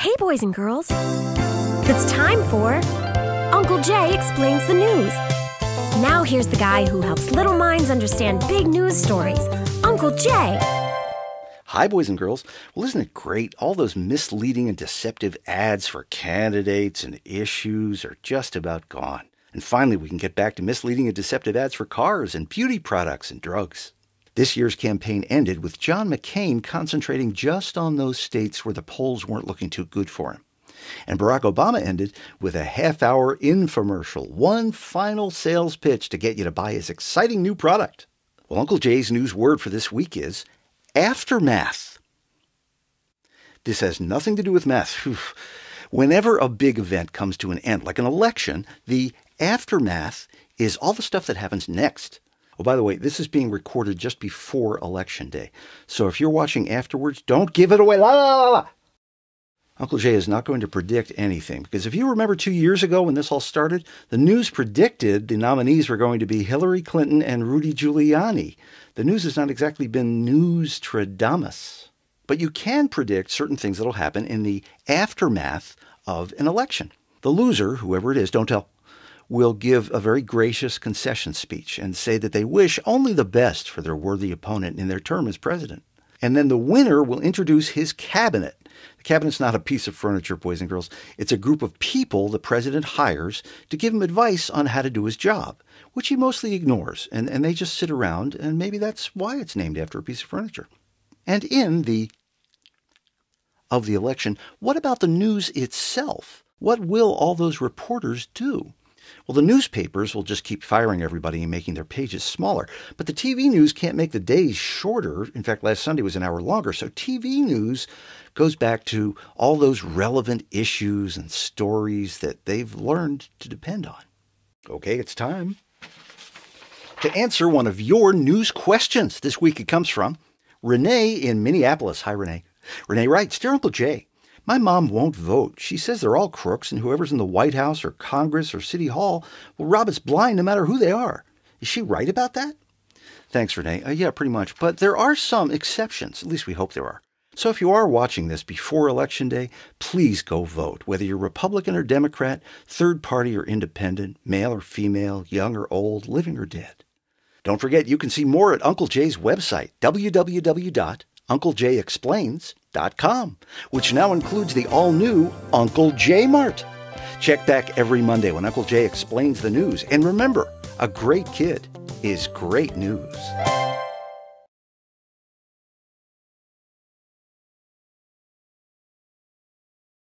Hey, boys and girls. It's time for Uncle Jay Explains the News. Now here's the guy who helps little minds understand big news stories, Uncle Jay. Hi, boys and girls. Well, isn't it great? All those misleading and deceptive ads for candidates and issues are just about gone. And finally, we can get back to misleading and deceptive ads for cars and beauty products and drugs. This year's campaign ended with John McCain concentrating just on those states where the polls weren't looking too good for him. And Barack Obama ended with a half-hour infomercial, one final sales pitch to get you to buy his exciting new product. Well, Uncle Jay's news word for this week is aftermath. This has nothing to do with math. Whenever a big event comes to an end, like an election, the aftermath is all the stuff that happens next. Oh, by the way, this is being recorded just before Election Day. So if you're watching afterwards, don't give it away. La, la, la, la. Uncle Jay is not going to predict anything, because if you remember 2 years ago when this all started, the news predicted the nominees were going to be Hillary Clinton and Rudy Giuliani. The news has not exactly been Nostradamus. But you can predict certain things that will happen in the aftermath of an election. The loser, whoever it is, don't tell, will give a very gracious concession speech and say that they wish only the best for their worthy opponent in their term as president. And then the winner will introduce his cabinet. The cabinet's not a piece of furniture, boys and girls. It's a group of people the president hires to give him advice on how to do his job, which he mostly ignores, and they just sit around, and maybe that's why it's named after a piece of furniture. And in the election, what about the news itself? What will all those reporters do? Well, the newspapers will just keep firing everybody and making their pages smaller. But the TV news can't make the days shorter. In fact, last Sunday was an hour longer. So TV news goes back to all those relevant issues and stories that they've learned to depend on. Okay, it's time to answer one of your news questions. This week it comes from Renee in Minneapolis. Hi, Renee. Renee writes, Dear Uncle Jay, my mom won't vote. She says they're all crooks, and whoever's in the White House or Congress or City Hall will rob us blind no matter who they are. Is she right about that? Thanks, Renee. Yeah, pretty much. But there are some exceptions. At least we hope there are. So if you are watching this before Election Day, please go vote. Whether you're Republican or Democrat, third party or independent, male or female, young or old, living or dead. Don't forget, you can see more at Uncle Jay's website, www.UncleJayExplains.com, which now includes the all-new Uncle Jay Mart. Check back every Monday when Uncle Jay explains the news. And remember, a great kid is great news.